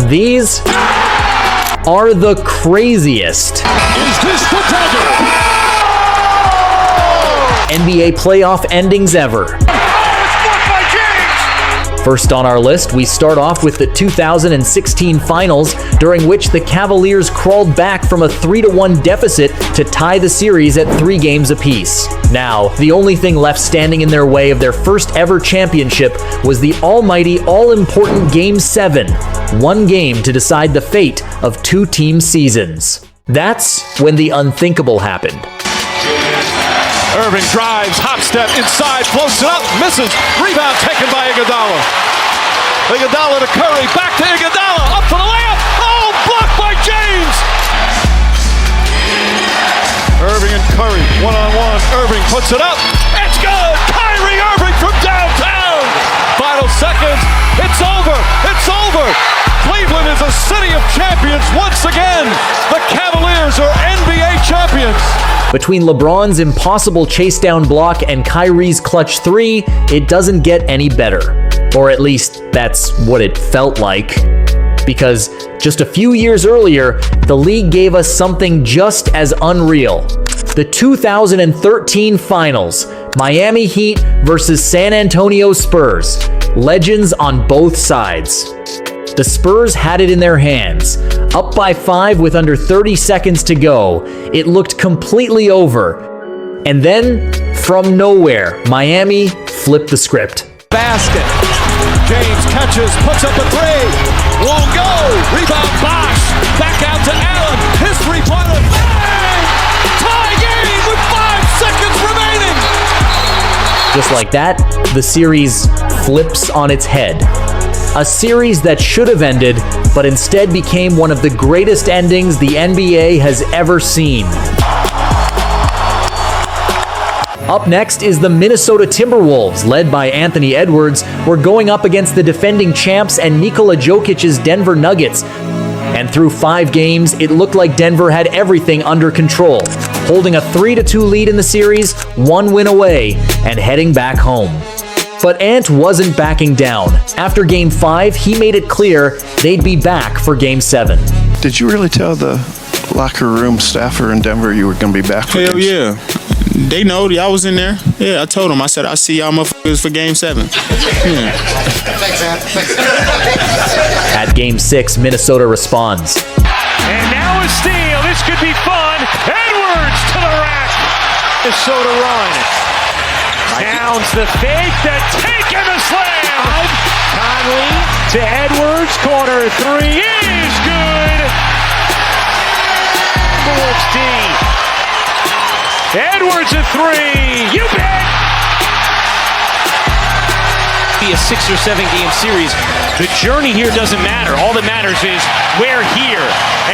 these are the craziest. Is this the dagger? NBA playoff endings ever. First on our list, we start off with the 2016 finals, during which the Cavaliers crawled back from a 3-1 deficit to tie the series at 3 games apiece. Now, the only thing left standing in their way of their first ever championship was the almighty, all-important Game 7, one game to decide the fate of 2 team seasons. That's when the unthinkable happened. Irving drives, hop step inside, floats it up, misses. Rebound taken by Iguodala. Iguodala to Curry, back to Iguodala, up for the layup. Oh, blocked by James. Irving and Curry, one-on-one. Irving puts it up. It's good. Kyrie Irving from downtown. Final seconds. It's over. It's over. Cleveland is a city of champions once again. The Cavaliers are NBA champions. Between LeBron's impossible chase-down block and Kyrie's clutch 3, it doesn't get any better. Or at least, that's what it felt like. Because just a few years earlier, the league gave us something just as unreal. The 2013 Finals, Miami Heat versus San Antonio Spurs. Legends on both sides. The Spurs had it in their hands. Up by 5 with under 30 seconds to go, it looked completely over. And then, from nowhere, Miami flipped the script. Basket. James catches, puts up a 3. Won't go. Rebound Bosh. Back out to Allen. His three-pointer. Bang! Tie game with 5 seconds remaining. Just like that, the series flips on its head. A series that should have ended, but instead became one of the greatest endings the NBA has ever seen. Up next is the Minnesota Timberwolves, led by Anthony Edwards, were going up against the defending champs and Nikola Jokic's Denver Nuggets. And through 5 games, it looked like Denver had everything under control, holding a 3-2 lead in the series, 1 win away, and heading back home. But Ant wasn't backing down. After Game 5, he made it clear they'd be back for Game 7. Did you really tell the locker room staffer in Denver you were going to be back for Hell yeah. They know I was in there. Yeah, I told them. I said, I'll see y'all motherfuckers for Game 7. Yeah. At Game 6, Minnesota responds. And now a steal. This could be fun. Edwards to the rack. Minnesota run. Towns the fake, the take, and the slam. Conley to Edwards, corner 3 is good. Wolves D. Edwards a 3, you bet. Be a 6 or 7 game series. The journey here doesn't matter. All that matters is we're here,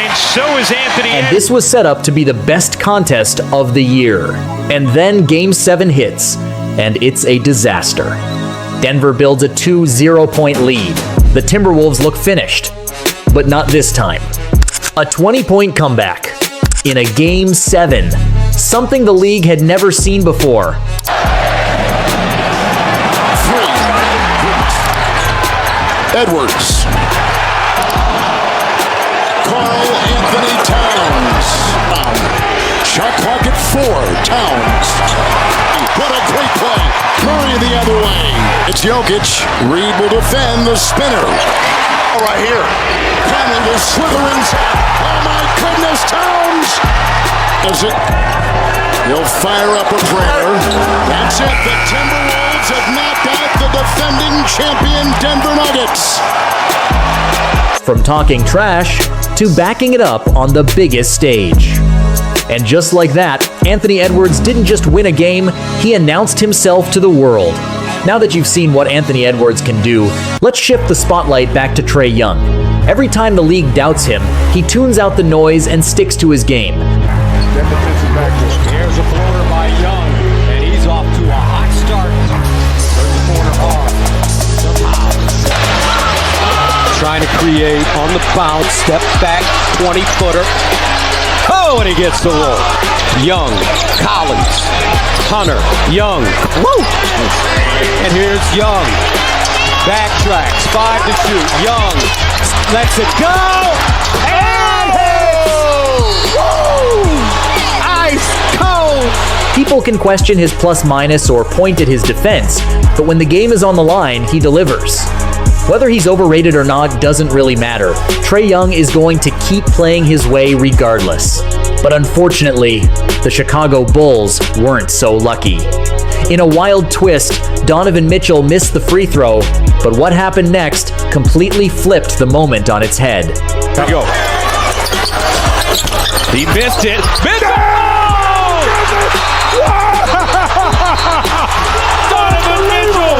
and so is Anthony. And this was set up to be the best contest of the year. And then Game 7 hits. And it's a disaster. Denver builds a 2-0 point lead. The Timberwolves look finished, but not this time. A 20-point comeback in a Game 7, something the league had never seen before. 3. Edwards. Karl Anthony Towns. Shot clock at 4. Towns. What a great play. Curry the other way. It's Jokic. Reed will defend the spinner. Right here. Conley will slither inside. Oh my goodness, Towns. Is it? He'll fire up a prayer. That's it. The Timberwolves have knocked out the defending champion Denver Nuggets. From talking trash to backing it up on the biggest stage. And just like that, Anthony Edwards didn't just win a game, he announced himself to the world. Now that you've seen what Anthony Edwards can do, let's shift the spotlight back to Trae Young. Every time the league doubts him, he tunes out the noise and sticks to his game. Here's a floater by Young, and he's off to a hot start. There's the corner off. Trying to create on the bounce, step back, 20-footer. Oh, and he gets the roll. Young, Collins, Hunter, Young. Woo! And here's Young. Backtracks, 5 to shoot. Young lets it go. And hits! Woo! Ice cold! People can question his plus-minus or point at his defense, but when the game is on the line, he delivers. Whether he's overrated or not doesn't really matter. Trae Young is going to keep playing his way regardless. But unfortunately, the Chicago Bulls weren't so lucky. In a wild twist, Donovan Mitchell missed the free throw, but what happened next completely flipped the moment on its head. Here we go. He missed it. Donovan Mitchell!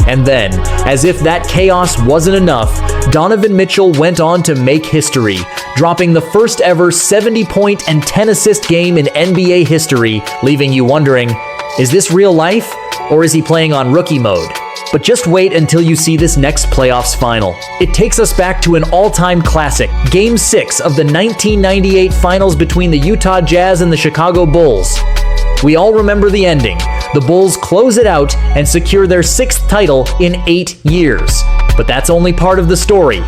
And then, as if that chaos wasn't enough, Donovan Mitchell went on to make history, dropping the first ever 70-point and 10-assist game in NBA history, leaving you wondering, is this real life, or is he playing on rookie mode? But just wait until you see this next playoffs final. It takes us back to an all-time classic, Game 6 of the 1998 finals between the Utah Jazz and the Chicago Bulls. We all remember the ending. The Bulls close it out and secure their 6th title in 8 years. But that's only part of the story.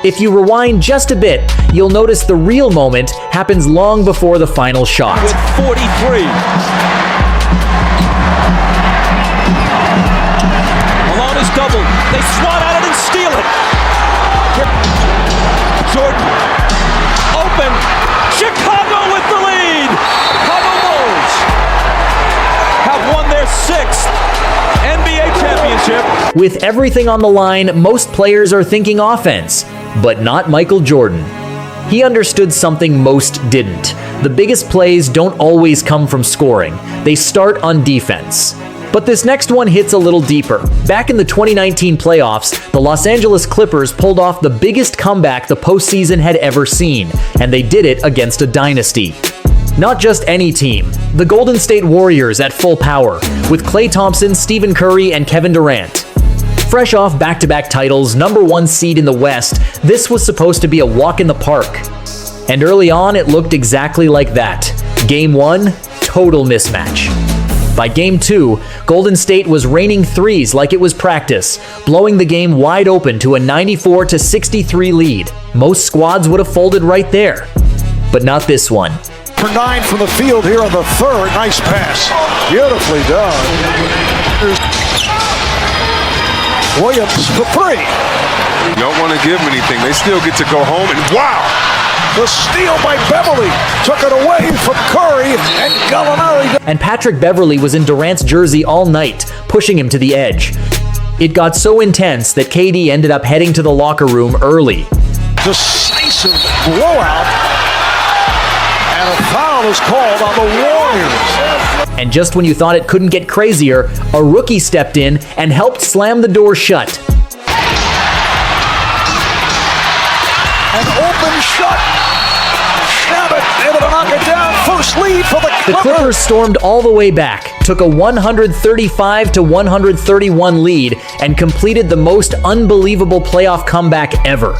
If you rewind just a bit, you'll notice the real moment happens long before the final shot. With 43. Malone is doubled. They swat at it and steal it. Jordan. Open. Chicago with the lead. Chicago Bulls have won their 6th NBA championship. With everything on the line, most players are thinking offense, but not Michael Jordan. He understood something most didn't. The biggest plays don't always come from scoring. They start on defense. But this next one hits a little deeper. Back in the 2019 playoffs, the Los Angeles Clippers pulled off the biggest comeback the postseason had ever seen, and they did it against a dynasty. Not just any team, the Golden State Warriors at full power, with Klay Thompson, Stephen Curry, and Kevin Durant. Fresh off back-to-back titles, #1 seed in the West, this was supposed to be a walk in the park. And early on, it looked exactly like that. Game 1, total mismatch. By Game 2, Golden State was raining threes like it was practice, blowing the game wide open to a 94-63 lead. Most squads would have folded right there. But not this one. For 9 from the field here on the 3rd. Nice pass. Beautifully done. Williams for 3. You don't want to give them anything. They still get to go home, and wow! The steal by Beverly took it away from Curry and Gallinari. And Patrick Beverley was in Durant's jersey all night, pushing him to the edge. It got so intense that KD ended up heading to the locker room early. Decisive blowout, and a foul is called on the Warriors. And just when you thought it couldn't get crazier, a rookie stepped in and helped slam the door shut. An open shot. Shabbat able to knock it down. First lead for the Clippers. The Clippers stormed all the way back, took a 135-131 lead, and completed the most unbelievable playoff comeback ever.